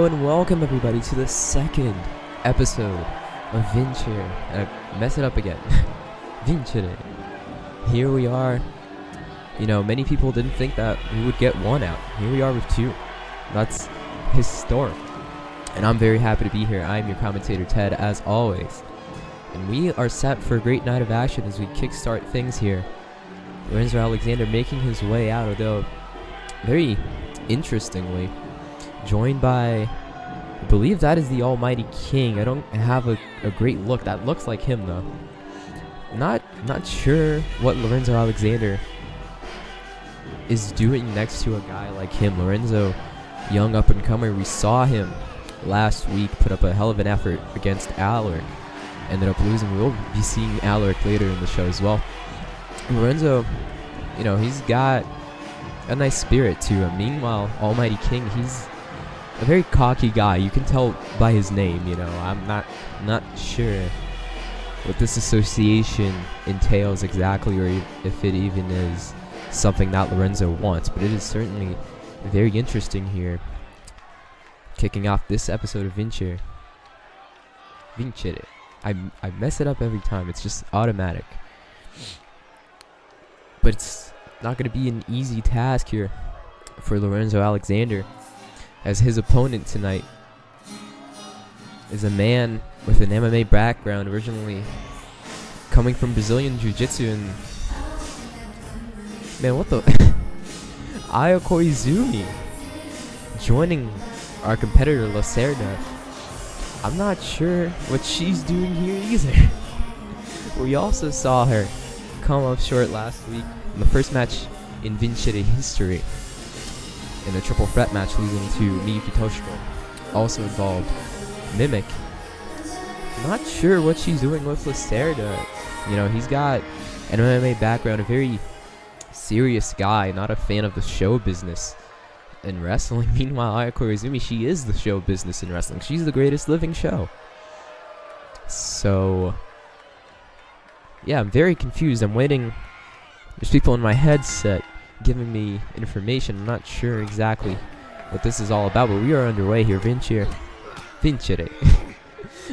Hello and welcome everybody to the second episode of Vincere. And I mess it up again. Vincere. Here we are. You know, many people didn't think that we would get one out. Here we are with two. That's historic. And I'm very happy to be here. I'm your commentator Ted, as always. And we are set for a great night of action as we kickstart things here. Lorenzo Alexander making his way out, although very interestingly joined by, I believe that is the Almighty King. I don't have a great look. That looks like him though. Not sure what Lorenzo Alexander is doing next to a guy like him. Lorenzo, young up and comer. We saw him last week put up a hell of an effort against Alerick. Ended up losing. We'll be seeing Alerick later in the show as well. Lorenzo, you know, he's got a nice spirit to him. Meanwhile, Almighty King, he's a very cocky guy. You can tell by his name, you know. I'm not sure what this association entails exactly, or if it even is something that Lorenzo wants, but it is certainly very interesting here. Kicking off this episode of Vincere. I mess it up every time. It's just automatic. But it's not going to be an easy task here for Lorenzo Alexander, as his opponent tonight is a man with an MMA background, originally coming from Brazilian Jiu-Jitsu. And man, what the Aya Koizumi joining our competitor Cerda. I'm not sure what she's doing here either. We also saw her come up short last week in the first match in Vincere history, in a triple threat match, losing to Miyuki Toshiko. Also involved Mimic. Not sure what she's doing with Cerda. You know, he's got an MMA background, a very serious guy, not a fan of the show business in wrestling. Meanwhile, Aya Koizumi, she is the show business in wrestling. She's the greatest living show. So yeah, I'm very confused. I'm waiting. There's people in my headset giving me information. I'm not sure exactly what this is all about, but we are underway here. Vincere.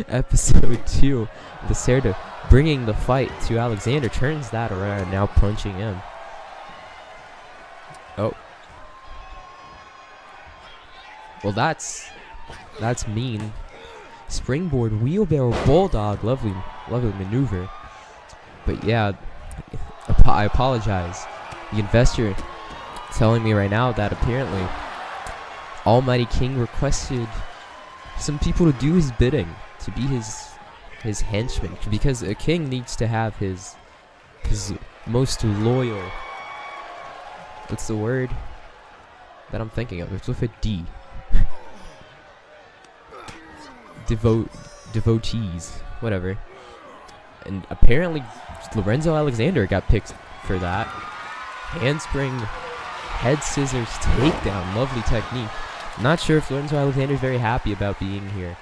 Episode 2. The Cerda bringing the fight to Alexander. Turns that around, now punching him. Oh. Well, that's mean. Springboard wheelbarrow bulldog. Lovely maneuver. But yeah, I apologize. The investor telling me right now that apparently Almighty King requested some people to do his bidding, to be his henchman, because a king needs to have his most loyal, what's the word that I'm thinking of? It's with a D. Devotees, whatever. And apparently Lorenzo Alexander got picked for that. Handspring, head scissors, takedown. Lovely technique. Not sure if Lorenzo Alexander is very happy about being here,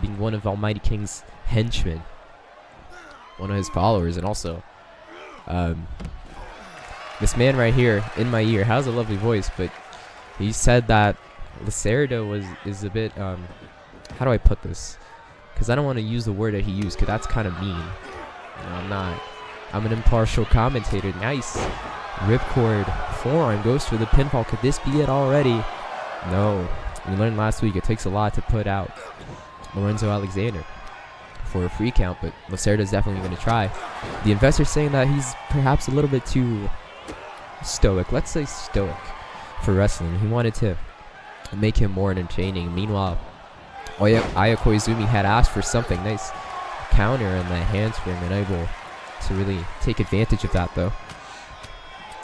being one of Almighty King's henchmen, one of his followers. And also, this man right here in my ear has a lovely voice, but he said that Cerda is a bit, how do I put this? Because I don't want to use the word that he used, because that's kind of mean. You know, I'm an impartial commentator. Nice ripcord forearm, goes for the pinfall. Could this be it already? No. We learned last week it takes a lot to put out Lorenzo Alexander for a free count, but Cerda is definitely going to try. The investor's saying that he's perhaps a little bit too stoic. Let's say stoic for wrestling. He wanted to make him more entertaining. Meanwhile, Aya Koizumi had asked for something. Nice counter and the handspring, unable to really take advantage of that though.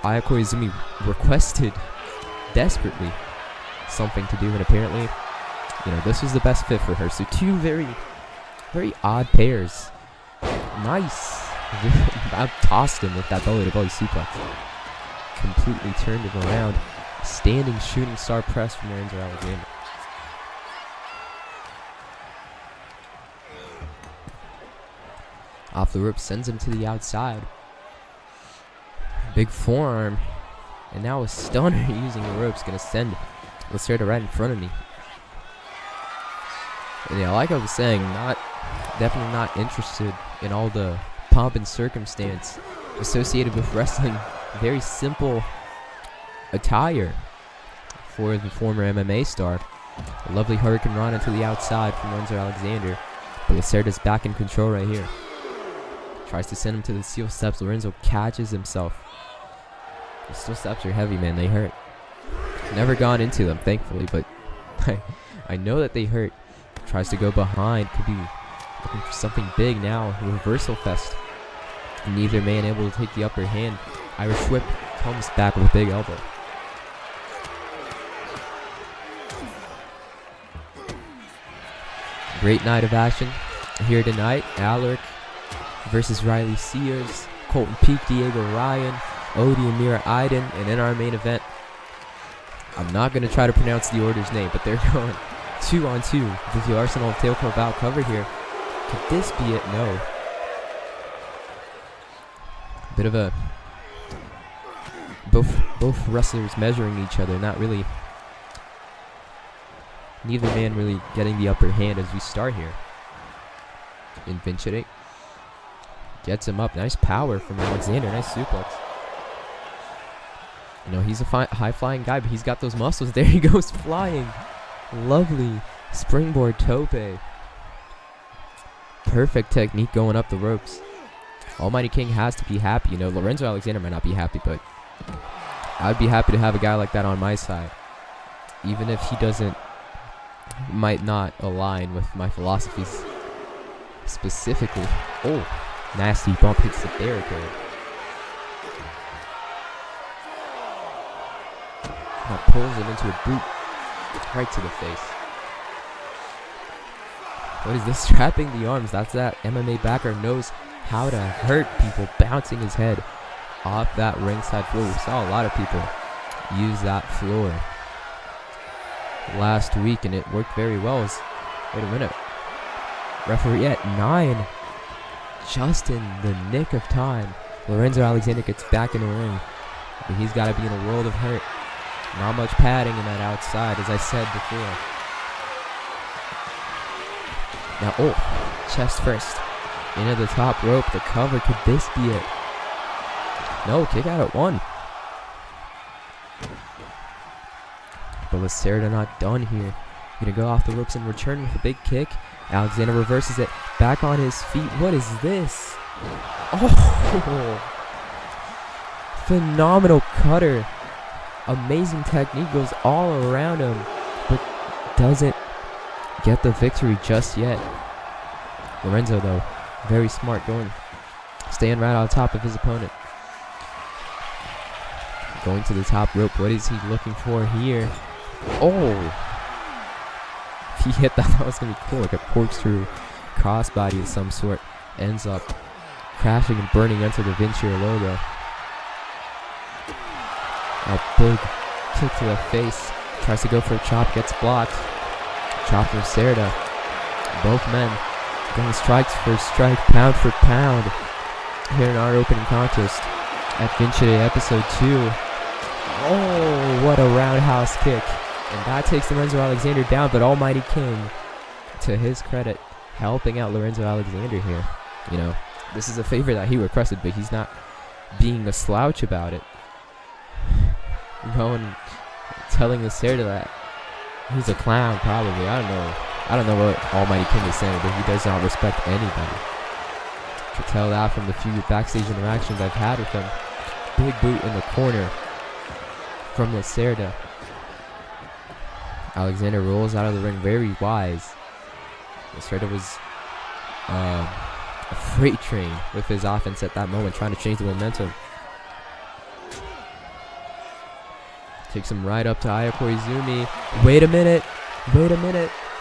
Aya Koizumi requested desperately something to do, and apparently, you know, this was the best fit for her. So two very odd pairs. Nice. I tossed him with that belly to belly suplex. Completely turned him around. Standing shooting star press from Lorenzo Alexander. Off the rope, sends him to the outside. Big forearm. And now a stunner using the ropes. Going to send Cerda right in front of me. Yeah, like I was saying, definitely not interested in all the pomp and circumstance associated with wrestling. Very simple attire for the former MMA star. A lovely Hurricane Rana to the outside from Lorenzo Alexander. But Cerda's back in control right here. Tries to send him to the steel steps. Lorenzo catches himself. The steel steps are heavy, man. They hurt. Never gone into them, thankfully, but I know that they hurt. Tries to go behind. Could be looking for something big now. Reversal fest. Neither man able to take the upper hand. Irish whip comes back with a big elbow. Great night of action here tonight. Alerick versus Riley Seers. Colton Peake, Diego Ryan. Odie, Emira Aydin. And in our main event, I'm not going to try to pronounce the Order's name, but they're going 2-on-2 with the Arsenal of Tailcoat Val cover here. Could this be it? No. Bit of a... Both wrestlers measuring each other, not really... Neither man really getting the upper hand as we start here. In Vincere. Gets him up. Nice power from Alexander. Nice suplex. You know, he's a high-flying guy, but he's got those muscles. There he goes flying. Lovely springboard tope. Perfect technique going up the ropes. Almighty King has to be happy. You know, Lorenzo Alexander might not be happy, but I'd be happy to have a guy like that on my side. Even if he might not align with my philosophies specifically. Oh, nasty bump hits the barricade. Now pulls him into a boot right to the face. What is this? Trapping the arms. That's that MMA backer knows how to hurt people, bouncing his head off that ringside floor. We saw a lot of people use that floor last week, and it worked very well. Wait a minute. Referee at 9. Just in the nick of time. Lorenzo Alexander gets back in the ring. But he's got to be in a world of hurt. Not much padding in that outside, as I said before. Now, oh, chest first. Into the top rope, the cover. Could this be it? No, kick out at 1. But Cerda not done here. Gonna go off the ropes and return with a big kick. Alexander reverses it. Back on his feet. What is this? Oh! Phenomenal cutter. Amazing technique. Goes all around him. But doesn't get the victory just yet. Lorenzo, though, very smart. Staying right on top of his opponent. Going to the top rope. What is he looking for here? Oh! If he hit that, that was going to be cool. Like a corkscrew crossbody of some sort. Ends up crashing and burning into the Vincere logo. A big kick to the face. Tries to go for a chop. Gets blocked. Chop from Cerda. Both men going strikes for strike, pound for pound. Here in our opening contest at Vincere episode 2. Oh, what a roundhouse kick. And that takes Lorenzo Alexander down, but Almighty King, to his credit, helping out Lorenzo Alexander here. You know, this is a favor that he requested, but he's not being a slouch about it. Going, telling the Cerda that he's a clown, probably. I don't know what Almighty King is saying, but he does not respect anybody. I can tell that from the few backstage interactions I've had with him. Big boot in the corner from Cerda. Alexander rolls out of the ring very wise. Cerda was a freight train with his offense at that moment, trying to change the momentum. Takes him right up to Ayako Izumi. Wait a minute.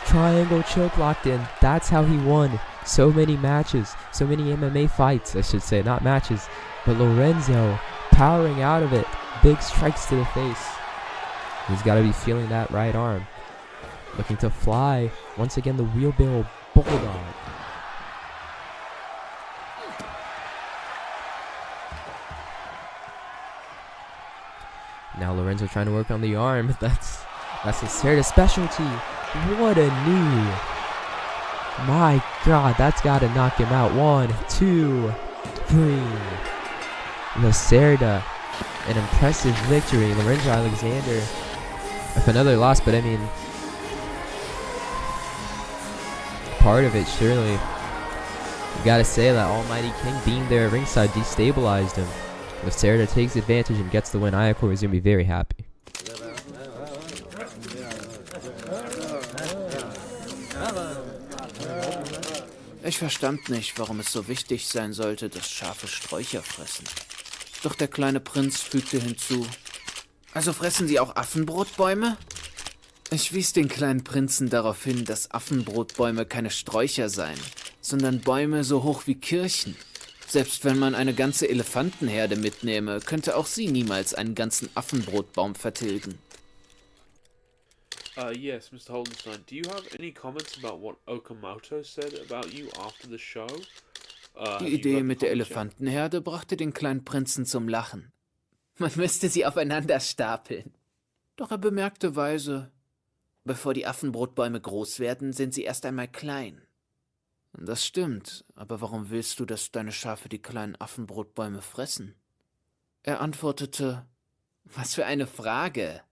Triangle choke locked in. That's how he won so many matches, so many MMA fights, I should say, not matches. But Lorenzo powering out of it. Big strikes to the face. He's got to be feeling that right arm. Looking to fly. Once again, the wheelbarrow bulldog. Now Lorenzo trying to work on the arm. That's a Cerda specialty. What a knee. My God, that's got to knock him out. 1, 2, 3. Cerda, an impressive victory. Lorenzo Alexander with another loss, but I mean, part of it surely. You gotta say that Almighty King being there at ringside destabilized him. If Cerda takes advantage and gets the win, Ayako is gonna be very happy. Ich verstand nicht, warum es so wichtig sein sollte, dass Schafe Sträucher fressen. Doch der kleine Prinz fügte hinzu: Also fressen sie auch Affenbrotbäume? Ich wies den kleinen Prinzen darauf hin, dass Affenbrotbäume keine Sträucher seien, sondern Bäume so hoch wie Kirchen. Selbst wenn man eine ganze Elefantenherde mitnehme, könnte auch sie niemals einen ganzen Affenbrotbaum vertilgen. Yes, Mr. Holdenstein, do you have any comments about what Okamoto said about you after the show? Die Idee mit der Elefantenherde brachte den kleinen Prinzen zum Lachen. Man müsste sie aufeinander stapeln. Doch er bemerkte weise: Bevor die Affenbrotbäume groß werden, sind sie erst einmal klein. Das stimmt, aber warum willst du, dass deine Schafe die kleinen Affenbrotbäume fressen? Er antwortete: Was für eine Frage!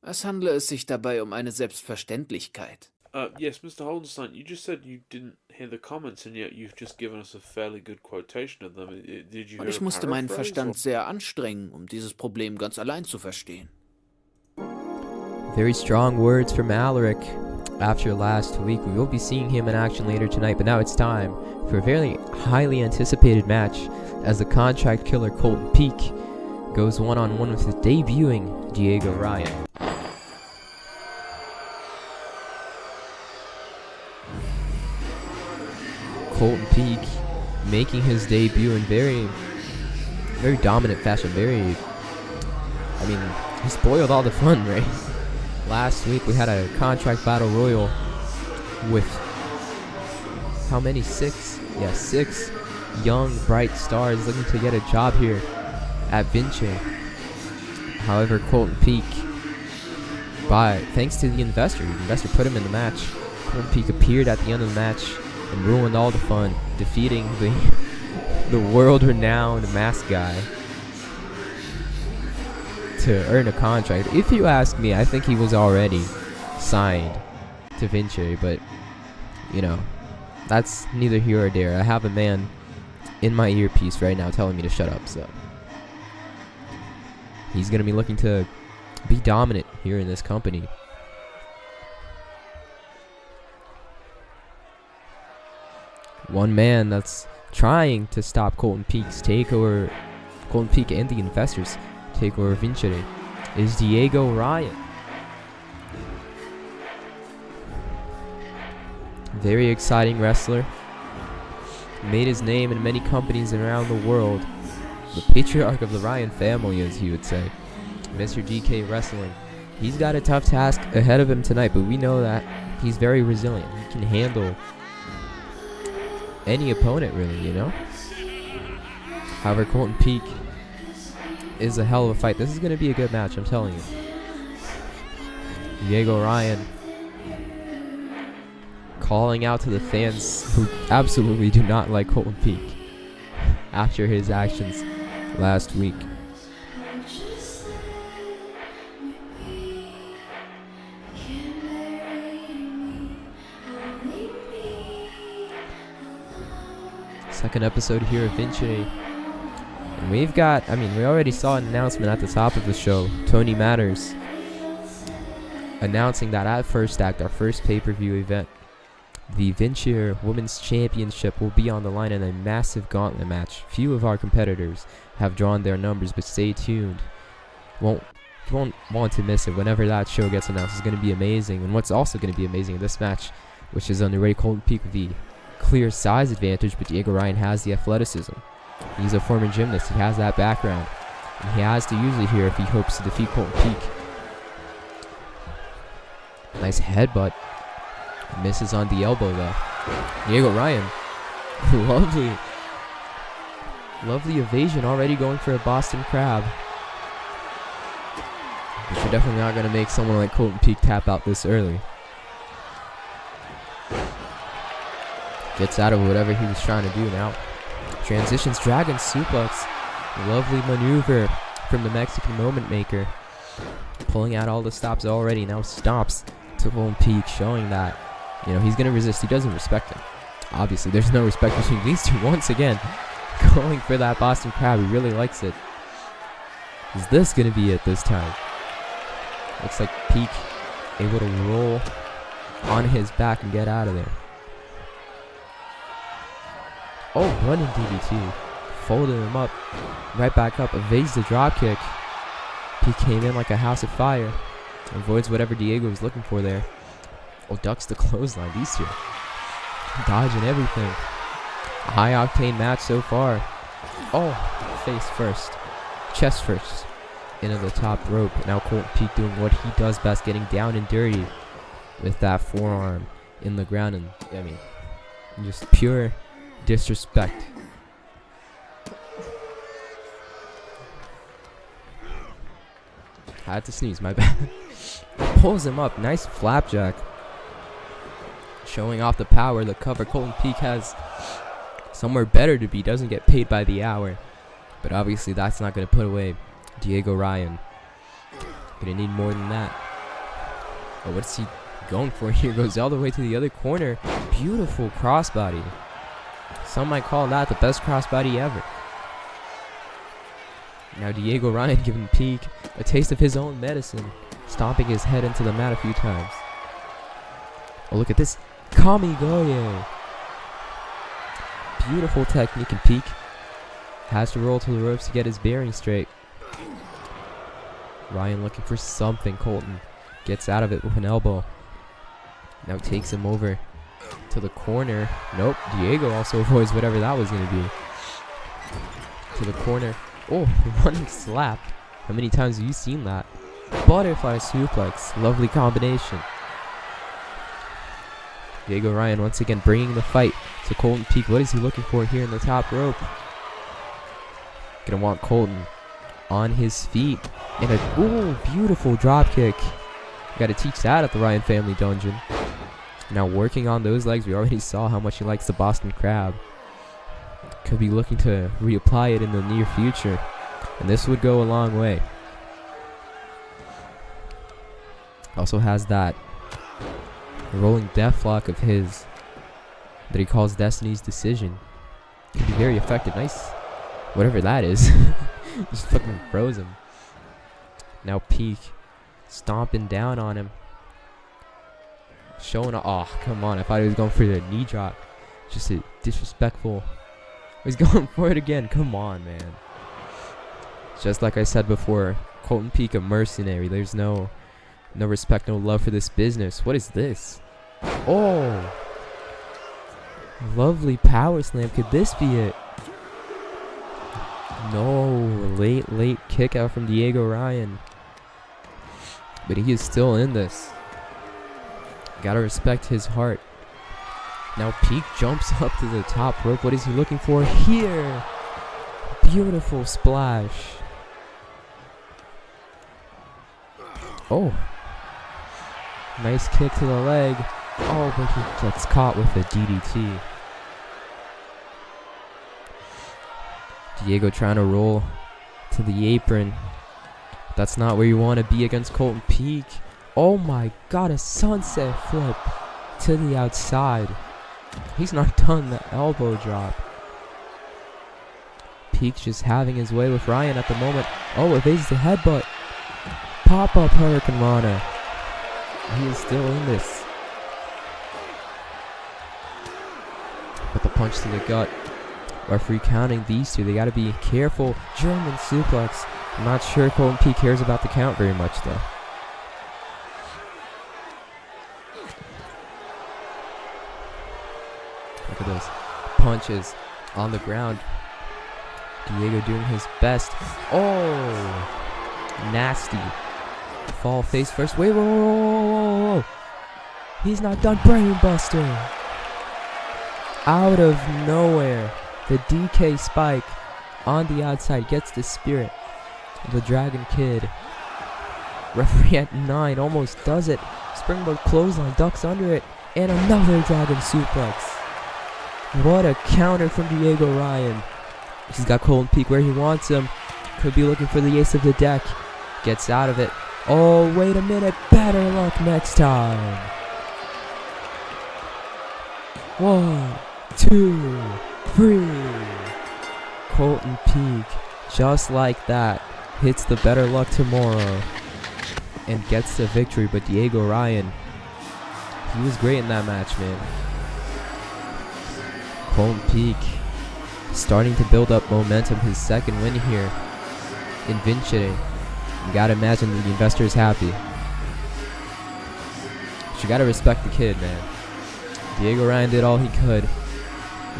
Es handle es sich dabei um eine Selbstverständlichkeit. Yes, Mr. Holdenstein, you just said you didn't hear the comments, and yet you've just given us a fairly good quotation of them. Did you hear Und ich musste meinen Verstand sehr anstrengen, um dieses Problem ganz allein zu verstehen. Very strong words from Alerick. After last week, we will be seeing him in action later tonight, but now it's time for a very highly anticipated match as the contract killer Colton Peake goes one-on-one with the debuting Diego Ryan. Colton Peake making his debut in very dominant fashion. He spoiled all the fun, right? Last week we had a contract battle royal with how many? 6? Yeah, 6 young, bright stars looking to get a job here at Vincere. However, Colton Peake, thanks to the investor put him in the match. Colton Peake appeared at the end of the match and ruined all the fun, defeating the world-renowned mask guy to earn a contract. If you ask me, I think he was already signed to Vincere, but you know, that's neither here or there. I have a man in my earpiece right now telling me to shut up, so he's gonna be looking to be dominant here in this company. One man that's trying to stop Colton Peake's takeover, Colton Peake and the investors takeover Vincere, is Diego Ryan. Very exciting wrestler. Made his name in many companies around the world. The patriarch of the Ryan family, as he would say. Mr. GK Wrestling. He's got a tough task ahead of him tonight, but we know that he's very resilient. He can handle any opponent, really, you know? However, Colton Peake is a hell of a fight. This is going to be a good match, I'm telling you. Diego Ryan calling out to the fans who absolutely do not like Colton Peake after his actions last week. Second episode here of Vincere. And we've got, we already saw an announcement at the top of the show. Tony Matters announcing that at First Act, our first pay-per-view event, the Vincere Women's Championship will be on the line in a massive gauntlet match. Few of our competitors have drawn their numbers, but stay tuned. You won't want to miss it whenever that show gets announced. It's going to be amazing. And what's also going to be amazing in this match, which is underway, Colton Peake with the clear size advantage, but Diego Ryan has the athleticism. He's a former gymnast. He has that background. And he has to use it here if he hopes to defeat Colton Peake. Nice headbutt. Misses on the elbow, though. Diego Ryan. Lovely evasion, already going for a Boston Crab. But you're definitely not going to make someone like Colton Peake tap out this early. Gets out of whatever he was trying to do now. Transitions, dragon suplex. Lovely maneuver from the Mexican moment maker. Pulling out all the stops already. Now stops to Colton Peake, showing that, he's going to resist. He doesn't respect him. Obviously, there's no respect between these two. Once again, going for that Boston Crab. He really likes it. Is this going to be it this time? Looks like Peake able to roll on his back and get out of there. Oh, running DDT. Folded him up. Right back up. Evades the dropkick. Peake came in like a house of fire. Avoids whatever Diego was looking for there. Oh, ducks the clothesline. These two dodging everything. A high octane match so far. Oh, face first. Chest first. Into the top rope. Now Colton Peake doing what he does best. Getting down and dirty with that forearm in the ground. And, just pure disrespect. I had to sneeze, my bad. Pulls him up. Nice flapjack. Showing off the power, the cover. Colton Peake has somewhere better to be. Doesn't get paid by the hour. But obviously that's not going to put away Diego Ryan. Going to need more than that. Oh, what's he going for here? Goes all the way to the other corner. Beautiful crossbody. Some might call that the best crossbody ever. Now Diego Ryan giving Peake a taste of his own medicine. Stomping his head into the mat a few times. Oh, look at this. Kamigoye. Beautiful technique, and Peake has to roll to the ropes to get his bearings straight. Ryan looking for something. Colton gets out of it with an elbow. Now takes him over to the corner. Nope. Diego also avoids whatever that was going to be. To the corner. Oh, running slap. How many times have you seen that? Butterfly suplex. Lovely combination. Diego Ryan once again bringing the fight to Colton Peake. What is he looking for here in the top rope? Gonna want Colton on his feet. And a beautiful drop kick. Gotta teach that at the Ryan family dungeon. Now working on those legs. We already saw how much he likes the Boston Crab. Could be looking to reapply it in the near future. And this would go a long way. Also has that rolling deathlock of his that he calls Destiny's Decision. Could be very effective. Nice. Whatever that is. Just fucking froze him. Now Peake stomping down on him. Showing oh, come on. I thought he was going for the knee drop. Just a disrespectful. He's going for it again. Come on, man. Just like I said before, Colton Peake a mercenary. There's no respect, no love for this business. What is this? Oh. Lovely power slam. Could this be it? No. Late kick out from Diego Ryan. But he is still in this. Gotta respect his heart. Now Peake jumps up to the top rope. What is he looking for here? Beautiful splash. Oh. Nice kick to the leg. Oh, but he gets caught with a DDT. Diego trying to roll to the apron. That's not where you want to be against Colton Peake. Oh my god, a sunset flip to the outside. He's not done the elbow drop. Peake just having his way with Ryan at the moment. Oh, evades the headbutt. Pop-up Hurricane Rana. He is still in this. But the punch to the gut. Referee counting these two. They got to be careful. German suplex. I'm not sure Colton Peake cares about the count very much, though. Look at those punches on the ground. Diego doing his best. Oh, nasty. Fall face first. Wait, whoa. He's not done. Brain buster. Out of nowhere. The DK spike on the outside gets the spirit. The Dragon Kid. Referee at 9 almost does it. Springboard clothesline, ducks under it. And another Dragon suplex. What a counter from Diego Ryan. He's got Colton Peake where he wants him. Could be looking for the ace of the deck. Gets out of it. Oh, wait a minute. Better luck next time. 1, 2, 3. Colton Peake, just like that, hits the better luck tomorrow and gets the victory. But Diego Ryan, he was great in that match, man. Colton Peake starting to build up momentum. His second win here in Vincere. You gotta imagine the investor is happy. But you gotta respect the kid, man. Diego Ryan did all he could.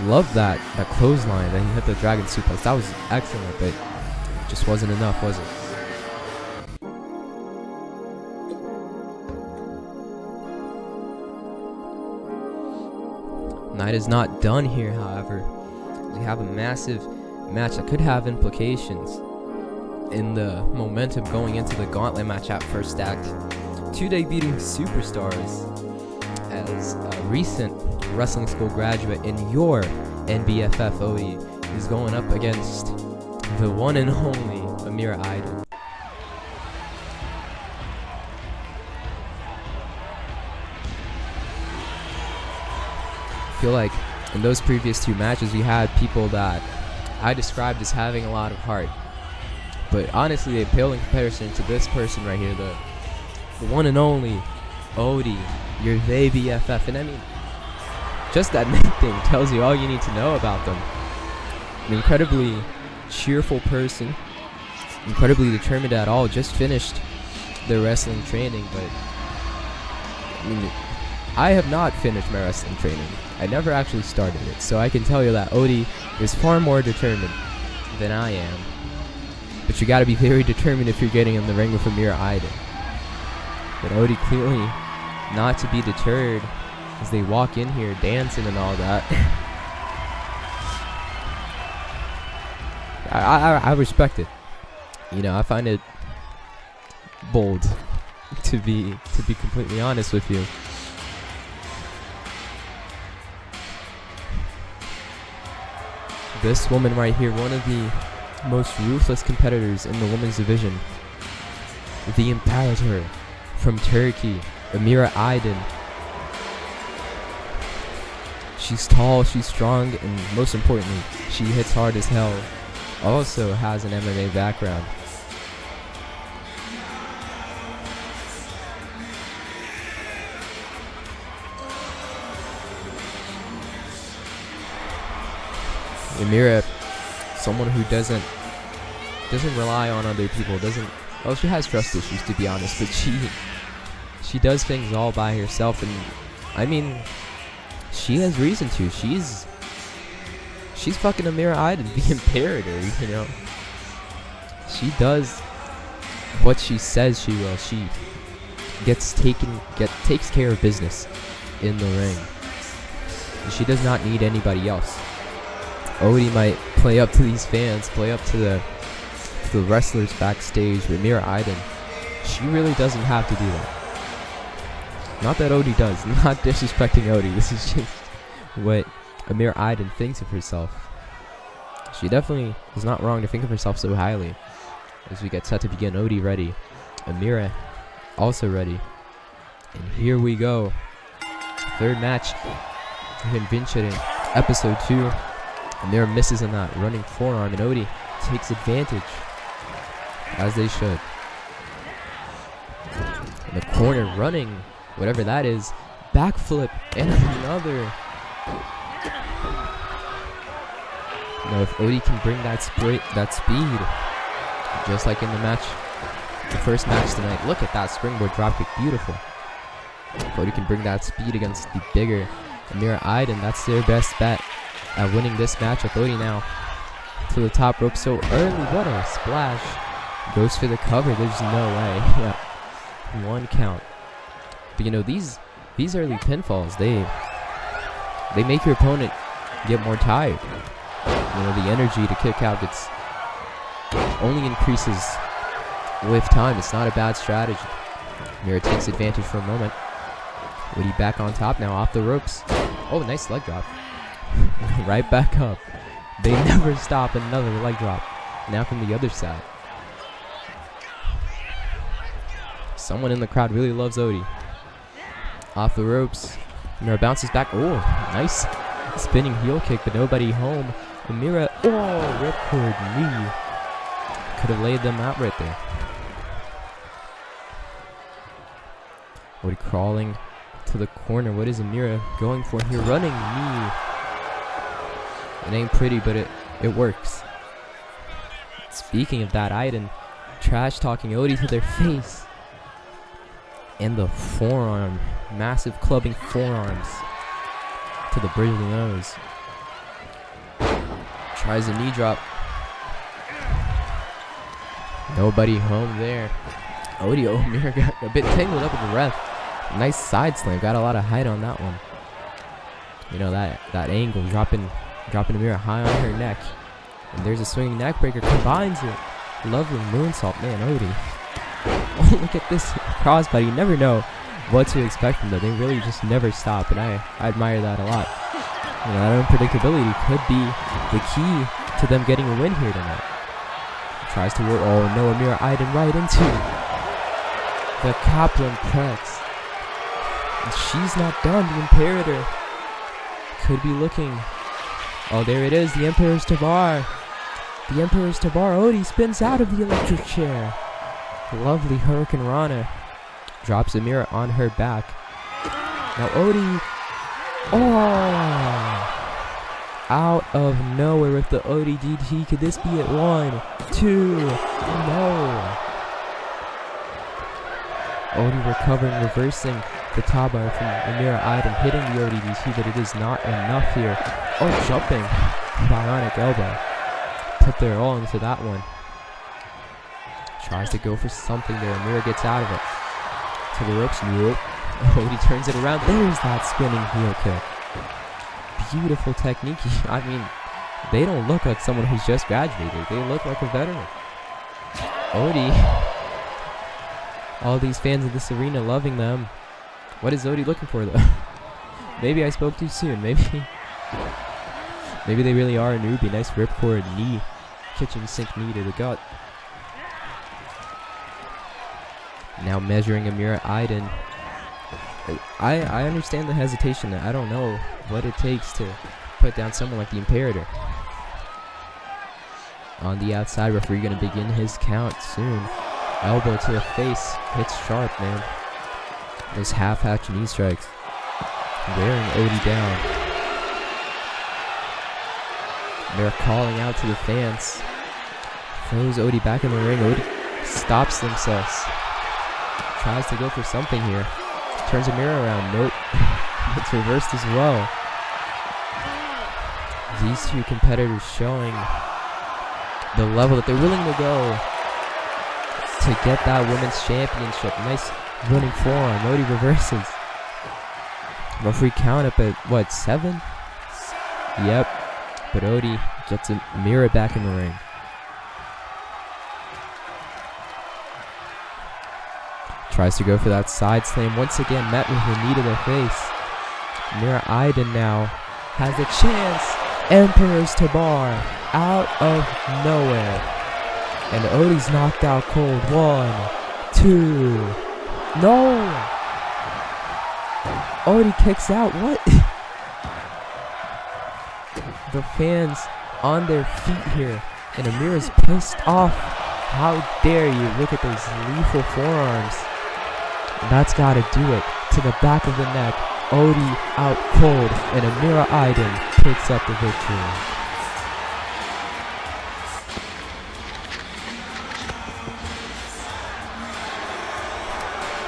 Love that clothesline that he hit the dragon suplex. That was excellent, but it just wasn't enough, was it? Night is not done here, however. We have a massive match that could have implications in the momentum going into the gauntlet match at First Act. 2 debuting superstars as a recent wrestling school graduate in your NBFF Odie is going up against the one and only Emira Aydin. I feel like in those previous 2 matches we had people that I described as having a lot of heart, but honestly they pale in comparison to this person right here, the one and only Odie, your BFF. And I mean, just that name thing tells you all you need to know about them. An incredibly cheerful person, incredibly determined at all. Just finished their wrestling training, but I mean, I have not finished my wrestling training. I never actually started it, so I can tell you that Odie is far more determined than I am. But you gotta be very determined if you're getting in the ring with Emira Aydin. But Odie clearly not to be deterred as they walk in here dancing and all that. I respect it. You know, I find it bold to be completely honest with you. This woman right here, one of the most ruthless competitors in the women's division, the Imperator from Turkey, Emira Aydin. She's tall, she's strong, and most importantly, she hits hard as hell. Also has an MMA background. Emira, someone who doesn't rely on other people, well, she has trust issues to be honest, but she does things all by herself, and I mean, she has reason to. She's fucking Emira Aydin, the Imperator, you know. She does what she says she will. She takes care of business in the ring. She does not need anybody else. Odie might play up to these fans, play up to the wrestlers backstage, but Emira Aydin, she really doesn't have to do that. Not that Odie does, not disrespecting Odie, this is just what Emira Aydin thinks of herself. She definitely is not wrong to think of herself so highly. As we get set to begin, Odie ready, Emira also ready, and here we go. Third match in Vincere, episode 2. Emira misses on that running forearm, and Odie takes advantage, as they should. In the corner, running, whatever that is, backflip, and another. Now, if Odie can bring that speed, just like in the first match tonight. Look at that springboard dropkick, beautiful. If Odie can bring that speed against the bigger Emira Aydin, that's their best bet at winning this match. With Odie now to the top rope so early. What a splash. Goes for the cover. There's no way. Yeah. 1 count. But you know, these early pinfalls, they make your opponent get more tired. You know, the energy to kick out only increases with time. It's not a bad strategy. Emira takes advantage for a moment. Odie back on top now, off the ropes. Oh, nice leg drop. Right back up. They never stop. Another leg drop. Now from the other side. Someone in the crowd really loves Odie. Off the ropes. Emira bounces back. Oh, nice spinning heel kick, but nobody home. Emira, ripcord knee. Could have laid them out right there. Odie crawling to the corner. What is Emira going for here? Running knee. It ain't pretty, but it works. Speaking of that, Aydin trash talking Odie to their face. And the forearm. Massive clubbing forearms to the bridge of the nose. Tries a knee drop. Nobody home there. Odie, Emira got a bit tangled up with the ref. Nice side slam. Got a lot of height on that one. You know, that angle. Dropping Emira high on her neck. And there's a swinging neck breaker. Combines it. Lovely moonsault. Man, Odie. Oh, look at this crossbody. You never know what to expect from them. They really just never stop. And I admire that a lot. You know, that unpredictability could be the key to them getting a win here tonight. Tries to work. Oh no, Emira Aydin right into the Kaplan press. And she's not done. The Imperator could be looking. Oh, there it is. The Emperor's Tabar. The Emperor's Tabar. Odie spins out of the electric chair. Lovely Hurricane Rana. Drops Emira on her back. Now Odie. Out of nowhere with the Odie DT. Could this be it? 1, 2. No. Odie recovering, reversing the Tabar from Emira Aydin, hitting the Odie DT, but it is not enough here. Oh, jumping. Bionic elbow. Put their all into that one. Tries to go for something there. Emira gets out of it. To the ropes. Nope. Odie turns it around. There's that spinning heel kick. Beautiful technique. I mean, they don't look like someone who's just graduated. They look like a veteran. Odie. All these fans of this arena loving them. What is Odie looking for though? Maybe I spoke too soon. Maybe they really are a newbie. Nice ripcord knee. Kitchen sink knee to the gut. Now measuring Emira Aydin. I understand the hesitation. I don't know what it takes to put down someone like the Imperator. On the outside, referee going to begin his count soon. Elbow to the face. Hits sharp, man. Those half-hatch knee strikes. Wearing Odie down. They're calling out to the fans. Throws Odie back in the ring. Odie stops themselves. Tries to go for something here. Turns Emira around. Nope. It's reversed as well. These two competitors showing the level that they're willing to go to get that women's championship. Nice running forearm. Odie reverses. Referee count up at, what, 7? Yep. But Odie gets Emira back in the ring. Tries to go for that side slam. Once again, met with a knee to the face. Emira Aydin now has a chance. Emperor's Tabar out of nowhere. And Odie's knocked out cold. 1, 2. No! Odie kicks out. What? The fans on their feet here. And Emira's pissed off. How dare you? Look at those lethal forearms. That's got to do it. To the back of the neck. Odie out cold. And Emira Aydin picks up the victory.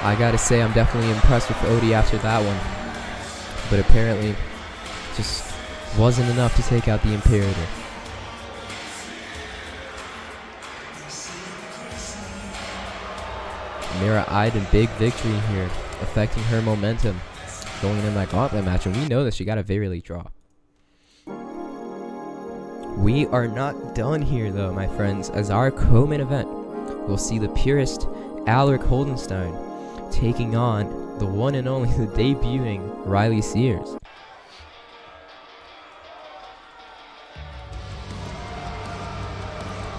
I gotta say, I'm definitely impressed with Odie after that one. But apparently, just wasn't enough to take out the Imperator. Emira Aydin, big victory here, affecting her momentum going in that gauntlet match, and we know that she got a very late draw. We are not done here though, my friends, as our co-main event will see the purist Alerick Holdenstein taking on the one and only, the debuting Riley Seers.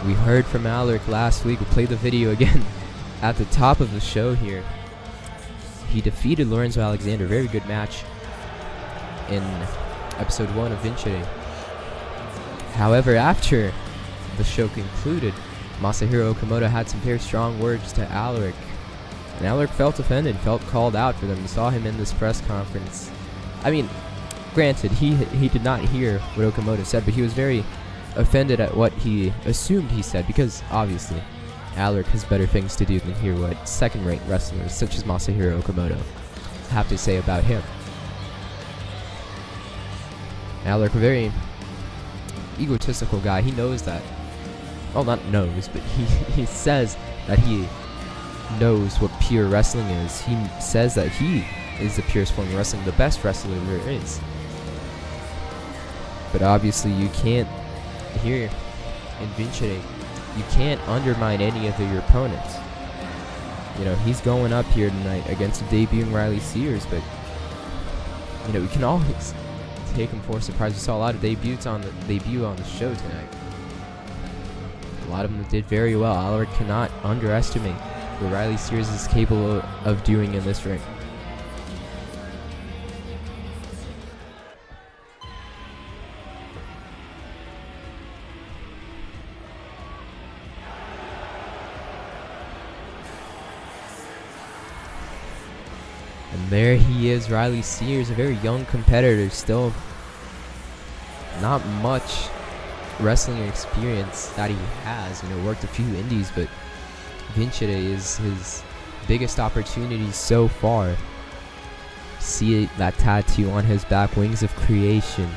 We heard from Alerick last week. We played the video again at the top of the show here. He defeated Lorenzo Alexander. Very good match in episode 1 of Vincere. However, after the show concluded, Masahiro Okamoto had some very strong words to Alerick. And Alerick felt offended, felt called out for them. We saw him in this press conference. I mean, granted, he did not hear what Okamoto said, but he was very offended at what he assumed he said, because obviously Alerick has better things to do than hear what second-rate wrestlers such as Masahiro Okamoto have to say about him. Alerick, a very egotistical guy. He knows that. Well, not knows, but he says that he knows what pure wrestling is. He says that he is the purest form of wrestling, the best wrestler there is. But obviously you can't, here in Vincere, you can't undermine any of your opponents. You know, he's going up here tonight against a debuting Riley Seers, but you know, we can always take him for a surprise. We saw a lot of debuts on the show tonight. A lot of them did very well. Alerick cannot underestimate what Riley Seers is capable of doing in this ring. And there he is, Riley Seers, a very young competitor, still not much wrestling experience that he has. You know, worked a few indies, but Vincere is his biggest opportunity so far. See that tattoo on his back, Wings of Creation.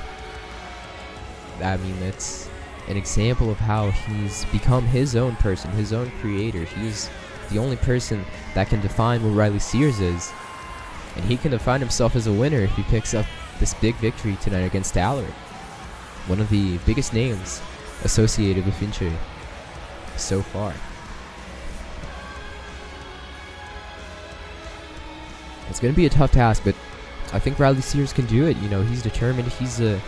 I mean, it's an example of how he's become his own person, his own creator. He's the only person that can define what Riley Seers is. And he can define himself as a winner if he picks up this big victory tonight against Alerick. One of the biggest names associated with Vincere so far. It's going to be a tough task, but I think Riley Seers can do it. You know, he's determined. He's a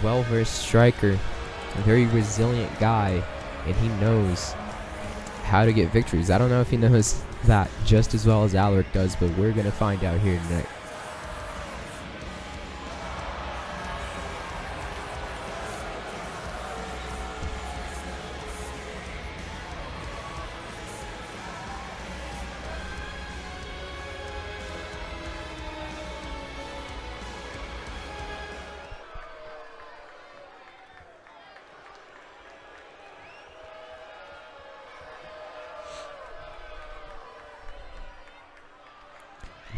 well-versed striker, a very resilient guy, and he knows how to get victories. I don't know if he knows that just as well as Alerick does, but we're going to find out here tonight.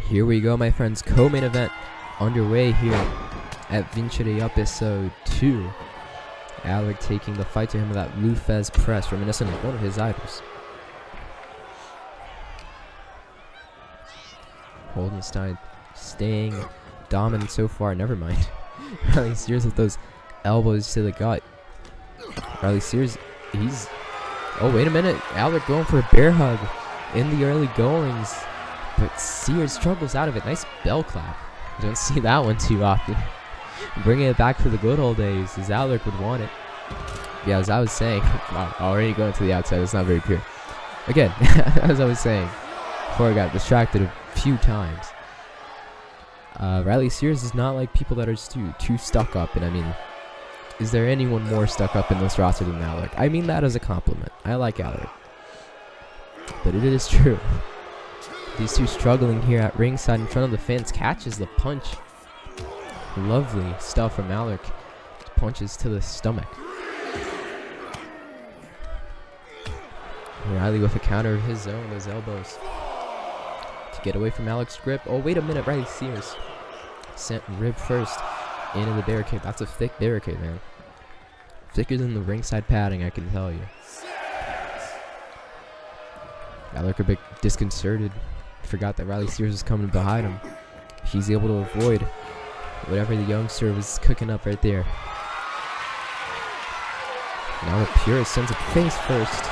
Here we go, my friends. Co-main event underway here at Vincere episode 2. Alerick taking the fight to him with that Lou Fez press, reminiscent of one of his idols. Holdenstein staying dominant so far. Never mind. Riley Seers with those elbows to the gut. Riley Seers, he's... Oh, wait a minute. Alerick going for a bear hug in the early goings. But Seers struggles out of it. Nice bell clap. You don't see that one too often. Bringing it back to the good old days, as Alerick would want it. Yeah, as I was saying, wow, already going to the outside. It's not very pure. Again, as I was saying, before I got distracted a few times, Riley Seers is not like people that are just too stuck up. And I mean, is there anyone more stuck up in this roster than Alerick? I mean that as a compliment. I like Alerick, but it is true. These two struggling here at ringside in front of the fans. Catches the punch. Lovely stuff from Alerick. Punches to the stomach. Riley with a counter of his own. Those elbows to get away from Alerick's grip. Oh, wait a minute. Riley Seers sent rib first into the barricade. That's a thick barricade, man. Thicker than the ringside padding, I can tell you. Alerick a bit disconcerted. Forgot that Riley Seers was coming behind him. He's able to avoid whatever the youngster was cooking up right there. Now the Purist sends it face first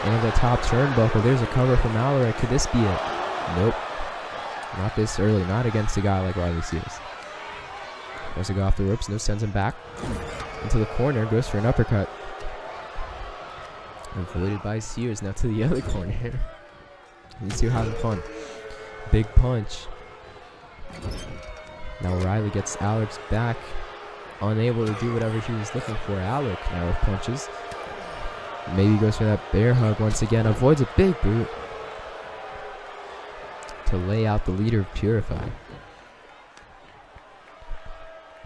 into the top turnbuckle. There's a cover from Alerick. Could this be it? Nope. Not this early. Not against a guy like Riley Seers. Tries to go off the ropes. No, sends him back into the corner. Goes for an uppercut. Avoided by Seers. Now to the other corner. These two having fun. Big punch. Now Riley gets Alerick's back. Unable to do whatever he was looking for. Alerick now with punches. Maybe goes for that bear hug once again. Avoids a big boot. To lay out the leader of Purify.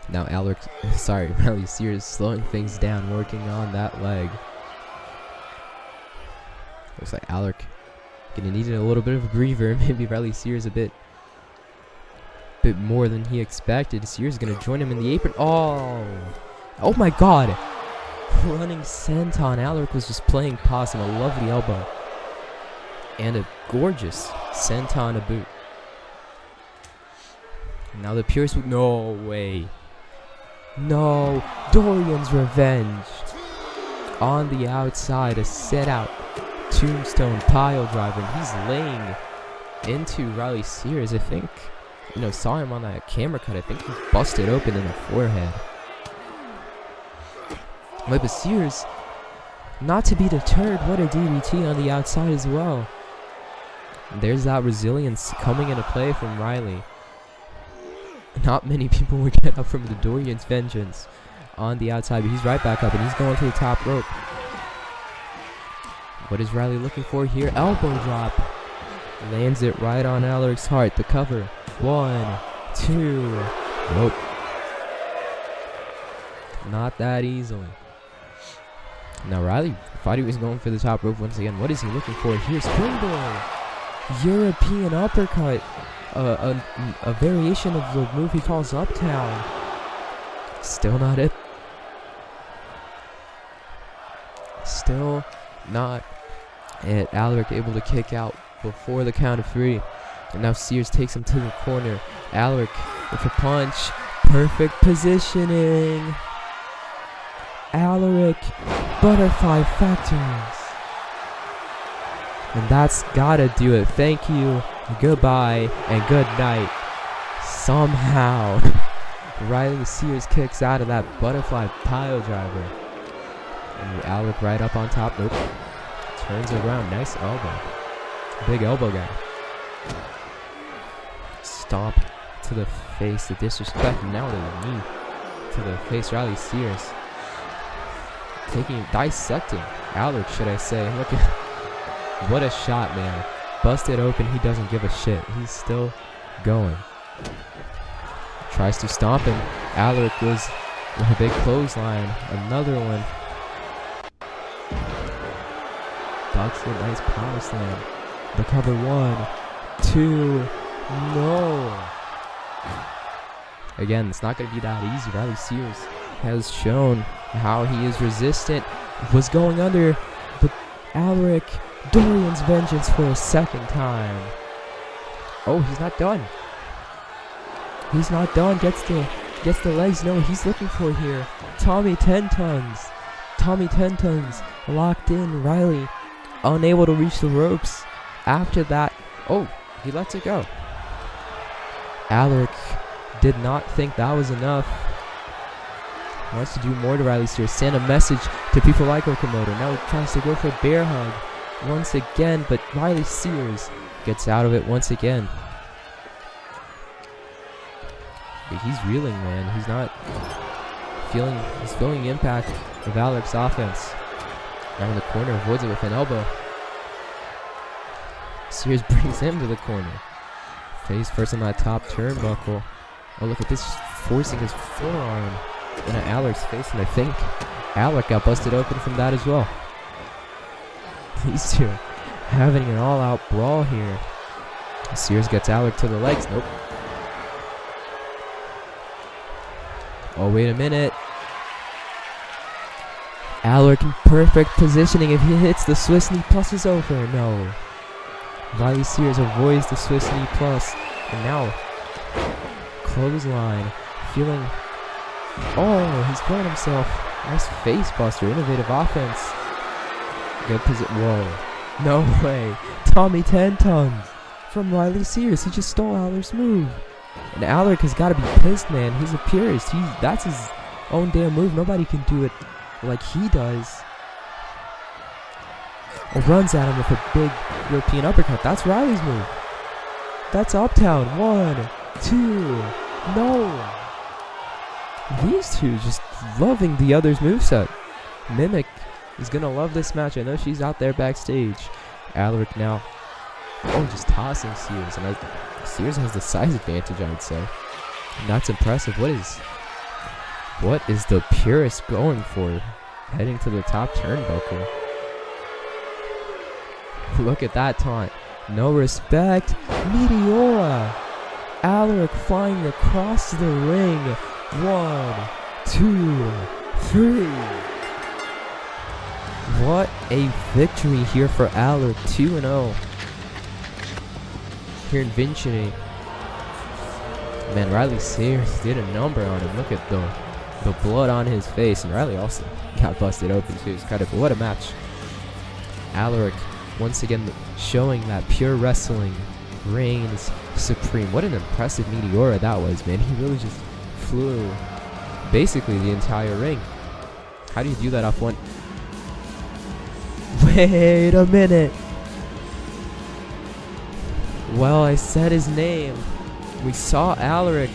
Now Riley Seers slowing things down, working on that leg. Looks like Alerick gonna need a little bit of a breather. Maybe Riley Seers a bit more than he expected. Seers gonna join him in the apron. Oh my God! Running senton. Alerick was just playing possum. A lovely elbow and a gorgeous senton a boot. Now the Purists. No way. No. Dorian's revenge. On the outside, a set out tombstone pile driver. And he's laying into Riley Seers. I think, saw him on that camera cut. I think he busted open in the forehead. But Seers, not to be deterred, what a DDT on the outside as well. And there's that resilience coming into play from Riley. Not many people would get up from the Dorian's vengeance on the outside, but he's right back up and he's going to the top rope. What is Riley looking for here? Elbow drop. Lands it right on Alerick's heart. The cover. 1, 2. Nope. Not that easily. Now Riley thought he was going for the top rope once again. What is he looking for here? Springboard. European uppercut. A variation of the move he calls Uptown. Still not it. Still not it. Alerick able to kick out before the count of 3. And now Seers takes him to the corner. Alerick with a punch. Perfect positioning. Alerick, butterfly factors. And that's gotta do it. Thank you, goodbye, and good night. Somehow, Riley Seers kicks out of that butterfly pile driver. And Alerick right up on top. Nope. Turns around. Nice elbow. Big elbow guy. Stomp to the face. The disrespect. Now to the knee. To the face. Riley Seers. Dissecting Alerick, should I say. Look at what a shot, man. Busted open, he doesn't give a shit. He's still going. Tries to stomp him. Alerick goes with a big clothesline. Another one. Ducks it, nice power slam. The cover. 1, 2. No. Again, it's not going to be that easy. Riley Seers has shown how he is resistant. Was going under, but Alerick, Dorian's vengeance for a second time. Oh, he's not done. He's not done. Gets the legs. No, he's looking for here. Tommy 10 tons. Tommy 10 tons locked in. Riley unable to reach the ropes. After that, oh, he lets it go. Alerick did not think that was enough. Wants to do more to Riley Seers. Send a message to people like Okamoto. Now he tries to go for a bear hug once again, but Riley Seers gets out of it once again. But he's reeling, man. He's not feeling. He's feeling the impact of Alerick's offense. Now in the corner, avoids it with an elbow. Seers brings him to the corner. Face first on that top turnbuckle. Oh, look at this, forcing his forearm in Alerick's face, and I think Alerick got busted open from that as well. These two having an all-out brawl here. Seers gets Alerick to the legs. Nope. Oh, wait a minute. Alerick in perfect positioning. If he hits the Swiss knee plus is over. No. Riley Seers avoids the Swiss knee plus. And now, clothesline. Feeling... Oh, he's feeling himself. Nice face buster. Innovative offense. Good position. Whoa. No way. Tommy 10 tons from Riley Seers. He just stole Alerick's move. And Alerick has got to be pissed, man. He's a purist. That's his own damn move. Nobody can do it like he does. runs at him with a big European uppercut. That's Riley's move. That's up down. 1, 2. No. These two just loving the other's moveset. Mimic is going to love this match. I know she's out there backstage. Alerick now. Oh, just tossing Seers. And Seers has the size advantage, I would say. And that's impressive. What is the purist going for? Heading to the top turnbuckle. Look at that taunt. No respect. Meteora. Alerick flying across the ring. 1, 2, 3. What a victory here for Alerick. 2-0. Here in Vincere. Man, Riley Seers did a number on him. Look at the blood on his face. And Riley also got busted open too. It's incredible. What a match. Alerick once again showing that pure wrestling reigns supreme. What an impressive Meteora that was, man. He really just flew basically the entire ring. How do you do that off one? Wait a minute. Well, I said his name. We saw Alerick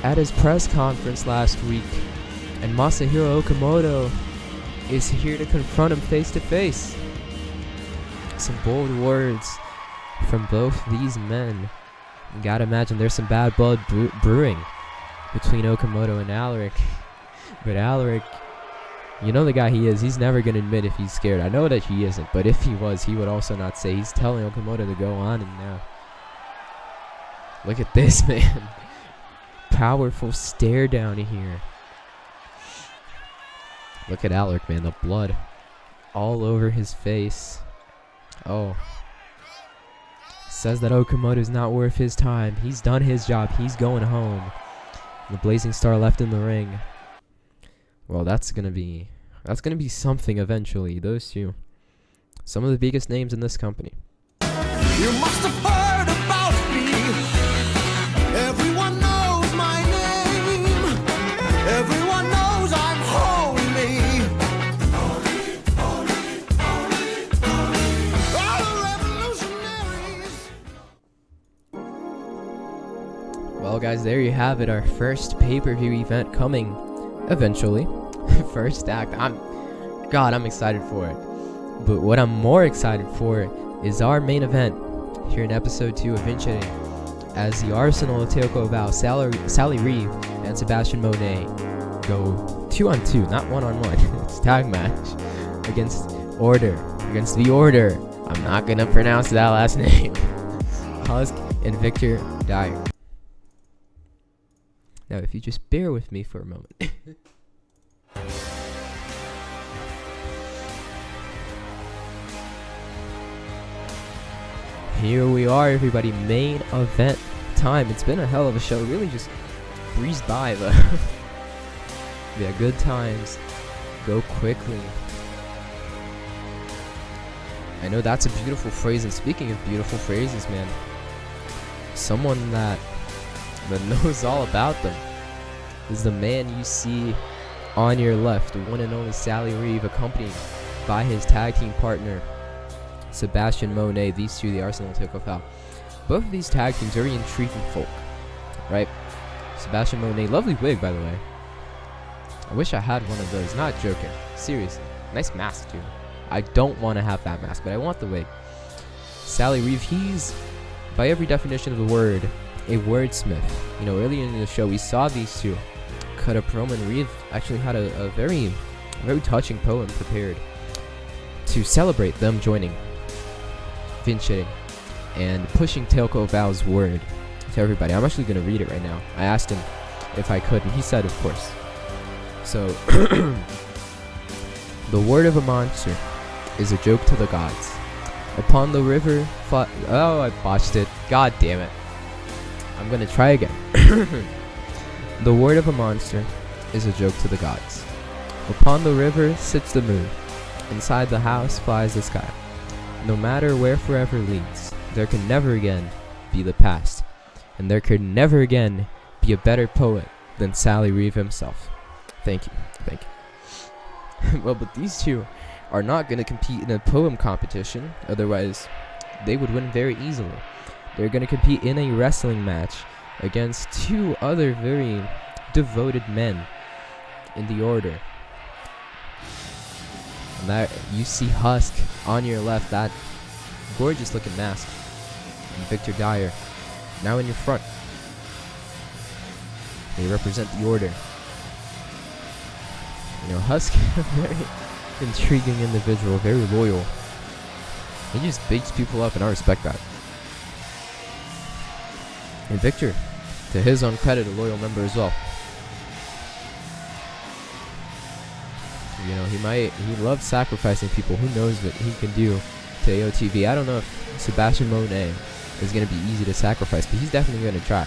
at his press conference last week, and Masahiro Okamoto is here to confront him face to face. Some bold words from both these men. You gotta imagine there's some bad blood brewing between Okamoto and Alerick. But Alerick, you know the guy he is. He's never gonna admit if he's scared. I know that he isn't, but if he was, he would also not say. He's telling Okamoto to go on, and now look at this, man. Powerful stare down here. Look at Alerick, man. The blood all over his face. Oh. Says that Okamoto's not worth his time. He's done his job. He's going home. The Blazing Star left in the ring. Well, that's gonna be something eventually. Those two, some of the biggest names in this company. You must have heard about me. Everyone knows my name. Everyone knows I'm holy. Holy, holy, holy. All the revolutionaries. Well, guys, there you have it. Our first pay-per-view event coming eventually. First act. I'm excited for it. But what I'm more excited for is our main event here in episode 2 of Vincere, as the Arsenal of Tailcoat Val, Sally Reeve and Sebastian Monet go 2-on-2, not 1-on-1. It's a tag match against the Order. I'm not gonna pronounce that last name. Husk and Victor Dyer. Now, if you just bear with me for a moment. Here we are, everybody. Main event time. It's been a hell of a show. Really just breezed by, though. Yeah, good times go quickly. I know that's a beautiful phrase, and speaking of beautiful phrases, man, someone that knows all about them is the man you see on your left, the one and only Sally Reeve, accompanied by his tag team partner Sebastian Monet. These two, the Arsenal of Tailcoat Val. Both of these tag teams very intriguing folk, right? Sebastian Monet, lovely wig, by the way. I wish I had one of those. Not joking, seriously. Nice mask too. I don't want to have that mask, but I want the wig. Sally Reeve, he's, by every definition of the word, a wordsmith. You know, earlier in the show, we saw these two cut a promo, and Reeve actually had a very touching poem prepared to celebrate them joining Vincere and pushing Tailcoat Val's word to everybody. I'm actually going to read it right now. I asked him if I could, and he said, of course. So, the word of a monster is a joke to the gods. Upon the river oh, I botched it. God damn it. I'm going to try again. The word of a monster is a joke to the gods. Upon the river sits the moon. Inside the house flies the sky. No matter where forever leads, there can never again be the past. And there could never again be a better poet than Sally Reeve himself. Thank you. Thank you. Well, but these two are not going to compete in a poem competition. Otherwise, they would win very easily. They're going to compete in a wrestling match against 2 other very devoted men in the Order. And that you see Husk on your left, that gorgeous looking mask. And Victor Dyer now in your front. They represent the Order. You know, Husk is a very intriguing individual, very loyal. He just beats people up, and I respect that. And Victor, to his own credit, a loyal member as well. You know, he loves sacrificing people. Who knows what he can do to AOTV. I don't know if Sebastian Monet is going to be easy to sacrifice, but he's definitely going to try.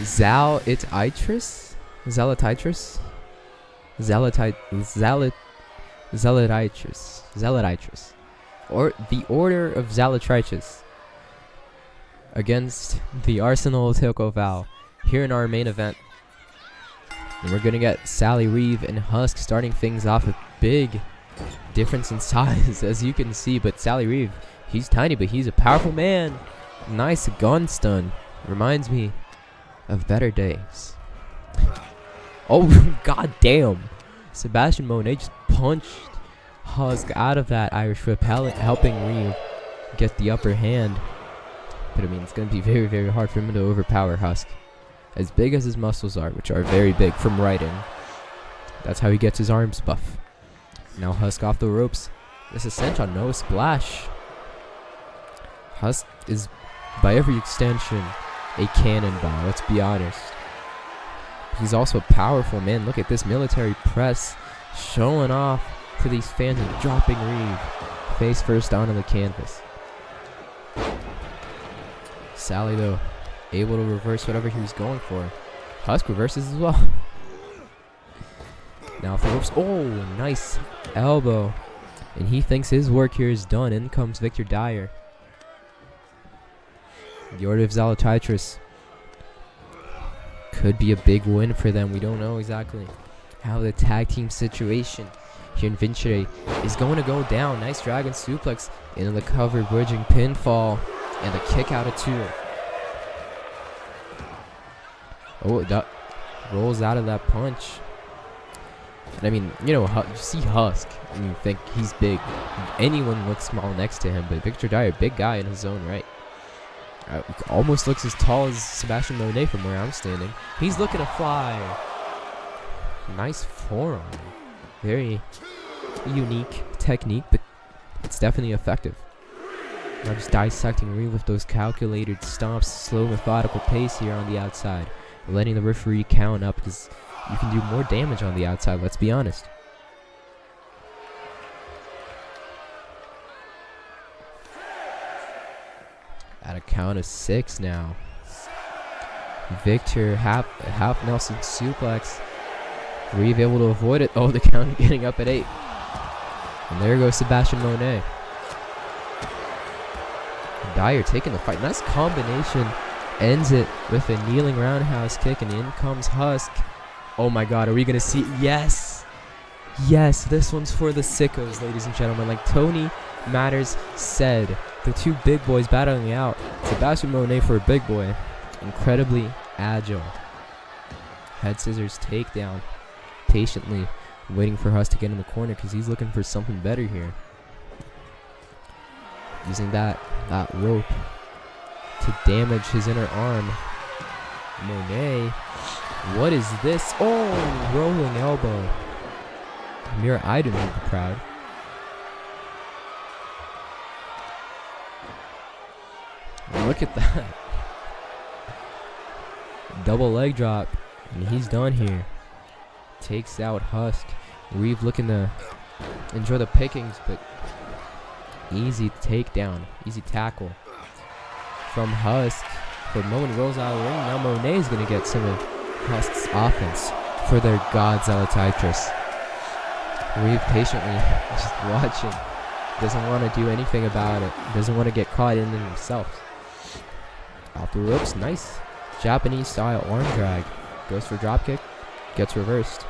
Zali'ltriz? Zali'ltriz? Zali'ltriz. Or the Order of Zali'ltriz against the Arsenal of Tailcoat Val here in our main event. And we're going to get Sally Reeve and Husk starting things off. A big difference in size, as you can see. But Sally Reeve, he's tiny, but he's a powerful man. Nice gun stun. Reminds me of better days. Oh, god damn. Sebastian Monet just punched Husk out of that Irish whip, helping Reeve get the upper hand. But I mean, it's going to be very, very hard for him to overpower Husk. As big as his muscles are, which are very big from riding. That's how he gets his arms buff. Now Husk off the ropes. This Ascension, no splash. Husk is, by every extension, a cannonball, let's be honest. He's also a powerful man. Look at this military press, showing off to these fans and dropping Reeve face first onto the canvas. Sally, though, able to reverse whatever he was going for. Husk reverses as well. Now off the ropes. Oh, nice elbow. And he thinks his work here is done. In comes Victor Dyer. The Order of Zali'ltriz could be a big win for them. We don't know exactly how the tag team situation here in Vincere is going to go down. Nice dragon suplex into the cover, bridging pinfall, and a kick out of 2. Oh, that rolls out of that punch. And I mean, you know, you see Husk and you think he's big. Anyone looks small next to him, but Victor Dyer, big guy in his own right. Almost looks as tall as Sebastian Monet from where I'm standing. He's looking to fly. Nice forearm. Very unique technique, but it's definitely effective. Now just dissecting Reeve with those calculated stomps, slow methodical pace here on the outside. Letting the referee count up because you can do more damage on the outside, let's be honest. At a count of 6 now. Victor, half Nelson suplex. Reeve able to avoid it. Oh, the count getting up at 8. And there goes Sebastian Monet. Dyer taking the fight. Nice combination. Ends it with a kneeling roundhouse kick, and in comes Husk. Oh my god, are we going to see? Yes! Yes, this one's for the sickos, ladies and gentlemen. Like Tony Matters said, the 2 big boys battling out. Sebastian Monet for a big boy. Incredibly agile. Head scissors takedown. Patiently waiting for Husk to get in the corner because he's looking for something better here. Using that rope to damage his inner arm. Monet. What is this? Oh, rolling elbow. Emira Aydin will be proud. Look at that. Double leg drop. And he's done here. Takes out Husk. Reeve looking to enjoy the pickings, but easy takedown. Easy tackle from Husk. But Moen rolls out of the ring. Now Monet is going to get some of Husk's offense for their god Zali'ltriz. Reeve patiently just watching. Doesn't want to do anything about it. Doesn't want to get caught in it himself. Off the ropes. Nice Japanese style arm drag. Goes for drop kick. Gets reversed.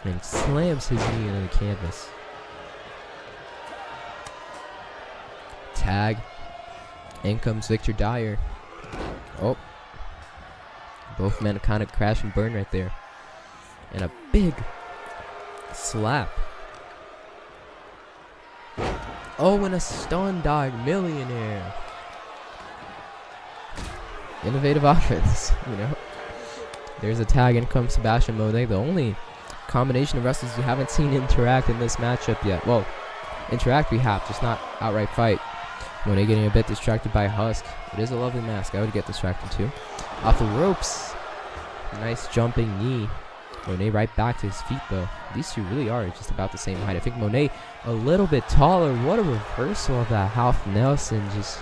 And slams his knee into the canvas. Tag. In comes Vincere Dyer. Oh. Both men kind of crash and burn right there. And a big slap. Oh, and a stun dog millionaire. Innovative offense, you know. There's a tag. In comes Sebastian Monet. The only combination of wrestlers you haven't seen interact in this matchup yet. Well, interact we have, just not outright fight. Monet getting a bit distracted by Husk. It is a lovely mask. I would get distracted too. Off the ropes. Nice jumping knee. Monet right back to his feet though. These two really are just about the same height. I think Monet a little bit taller. What a reversal of that. How Nelson just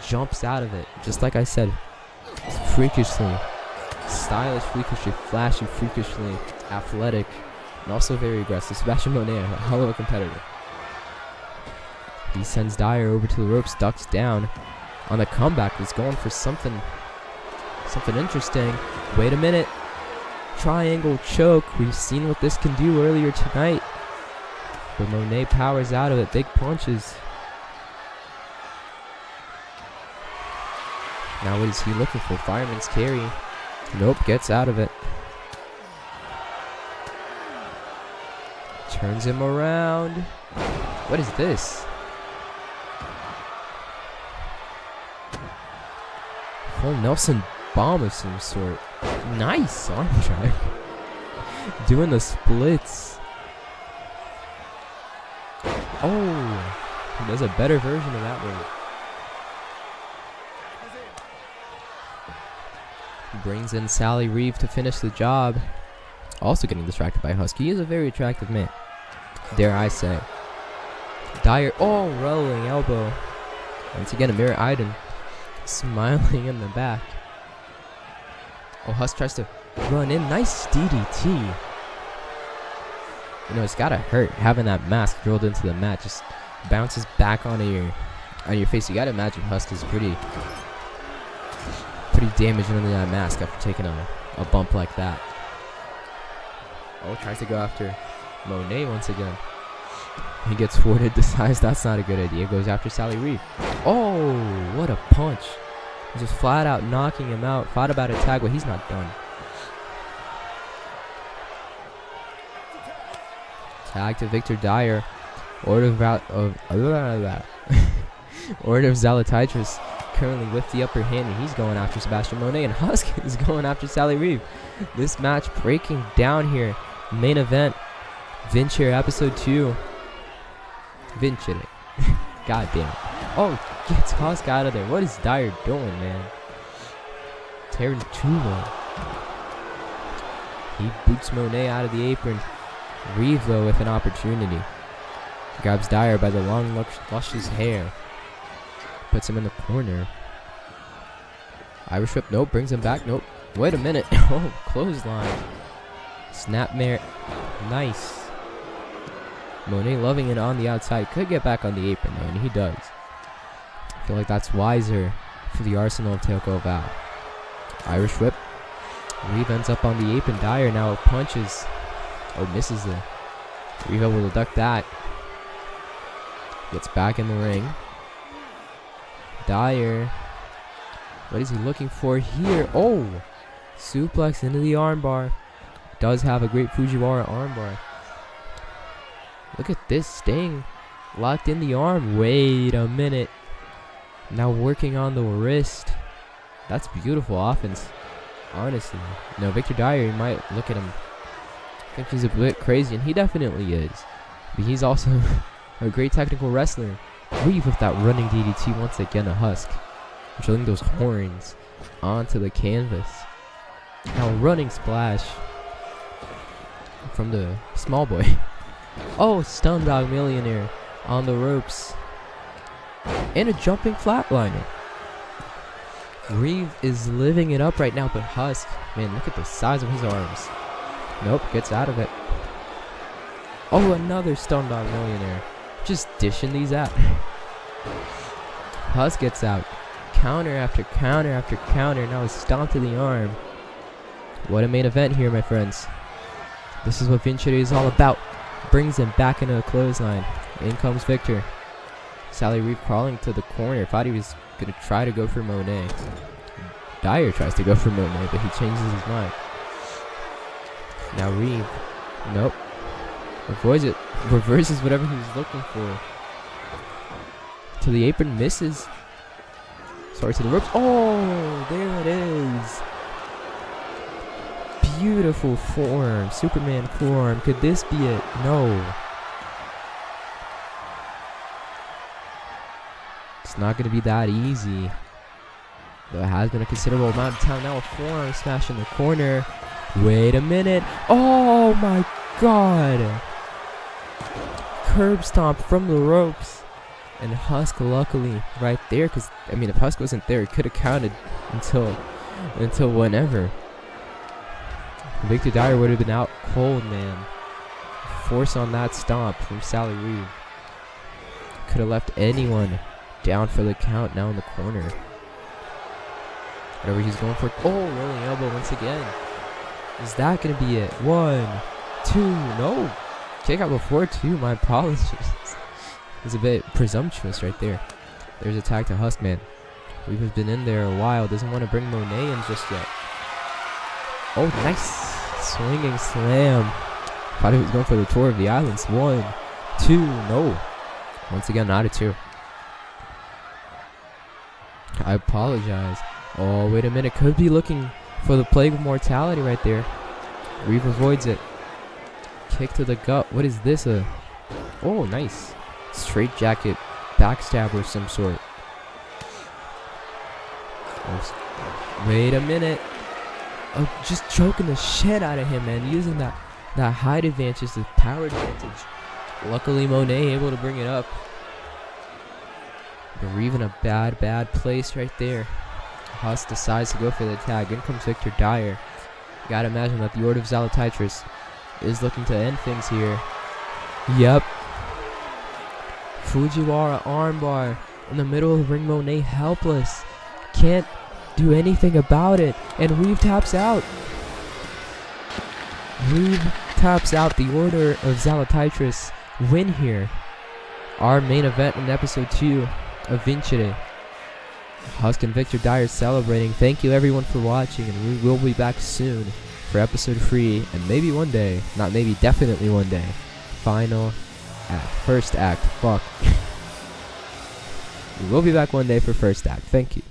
jumps out of it. Just like I said, freakishly stylish, freakishly flashy, freakishly athletic, and also very aggressive. Sebastian Monet, a hell of a competitor. He sends Dyer over to the ropes, ducks down. On the comeback, he's going for something interesting. Wait a minute. Triangle choke. We've seen what this can do earlier tonight. But Monet powers out of it. Big punches. Now what is he looking for? Fireman's carry. Nope, gets out of it. Turns him around. What is this? Full Nelson bomb of some sort. Nice arm drag. Doing the splits. Oh, there's a better version of that move. Brings in Sally Reeve to finish the job. Also getting distracted by Husky. He is a very attractive man, dare I say. Dyer, oh, rolling elbow. Once again, Emira Aydin smiling in the back. Oh, Husk tries to run in. Nice DDT. You know, it's gotta hurt having that mask drilled into the mat. Just bounces back onto your face. You gotta imagine Husk is pretty damaged under that mask after taking a bump like that. Oh, tries to go after Monet once again. He gets thwarted, decides that's not a good idea. Goes after Sally Reeve. Oh, what a punch. Just flat out knocking him out. Thought about a tag, but he's not done. Tag to Vincere Dyer. Order of Zali'ltriz currently with the upper hand, and he's going after Sebastian Monet, and Husk is going after Sally Reeve. This match breaking down here. Main event. Vincere episode 2. Vincere. God damn. Oh, gets Husk out of there. What is Dyer doing, man? Tarantula. He boots Monet out of the apron. Reeve, though, with an opportunity. Grabs Dyer by the long, luscious hair. Puts him in the corner. Irish whip. Nope. Brings him back. Nope. Wait a minute. Oh, clothesline. Snapmare. Nice. Monet loving it on the outside. Could get back on the apron, though, and he does. I feel like that's wiser for the Arsenal of Tailcoat Val. Irish whip. Reeve ends up on the apron. Dyer now punches. Oh, misses the. Reeve able to duck that. Gets back in the ring. Dyer. What is he looking for here? Oh! Suplex into the armbar. Does have a great Fujiwara armbar. Look at this, staying locked in the arm. Wait a minute. Now working on the wrist. That's beautiful offense, honestly. No, Vincere Dyer, you might look at him, think he's a bit crazy, and he definitely is. But he's also a great technical wrestler. Reeve with that running DDT once again to Husk. Drilling those horns onto the canvas. Now running splash from the small boy. Oh, stun dog millionaire on the ropes. And a jumping flatliner. Reeve is living it up right now, but Husk, man, look at the size of his arms. Nope, gets out of it. Oh, another stun dog millionaire. Just dishing these out. Husk gets out. counter after counter after counter. Now a stomp to the arm. What a main event here, my friends. This is what Vincere is all about. Brings him back into a clothesline. In comes Victor. Sally Reeve crawling to the corner. Thought he was going to try to go for Monet. Dyer tries to go for Monet, but he changes his mind. Now Reeve. Nope. Avoids it. Reverses whatever he was looking for. To the apron, misses. Sorry, to the ropes. Oh, there it is. Beautiful forearm. Superman forearm. Could this be it? No. It's not going to be that easy. Though it has been a considerable amount of time. Now a forearm smash in the corner. Wait a minute. Oh my god. Curb stomp from the ropes. And Husk luckily right there. Because, I mean, if Husk wasn't there, it could have counted until whenever. Victor Dyer would have been out cold, man. Force on that stomp from Sally Reeve. Could have left anyone down for the count now in the corner. Whatever he's going for. Oh, rolling elbow once again. Is that going to be it? 1, 2, no. Kick out before 2, my apologies. It's a bit presumptuous right there. There's a tag to Huskman. Reeve has been in there a while. Doesn't want to bring Monet in just yet. Oh, nice. Swinging slam. Thought he was going for the tour of the islands. 1, 2, no. Once again, out of 2. I apologize. Oh, wait a minute. Could be looking for the plague of mortality right there. Reeve avoids it. Kick to the gut. What is this? Oh, nice. Straight jacket. Backstab of some sort. Oh, wait a minute. Oh, just choking the shit out of him, man. Using that height advantage, the power advantage. Luckily, Monet able to bring it up. But Reeve in a bad place right there. Husk decides to go for the tag. In comes Victor Dyer. Gotta imagine that the Order of Zali'ltriz is looking to end things here. Yep. Fujiwara armbar in the middle of the ring. Monet helpless. Can't do anything about it. And Reeve taps out. Reeve taps out. The Order of Zali'ltriz win here. Our main event in episode 2 of Vincere. Husk and Victor Dyer celebrating. Thank you everyone for watching, and we will be back soon for episode 3, and maybe one day, not maybe, definitely one day, final act, first act, fuck. We will be back one day for first act. Thank you.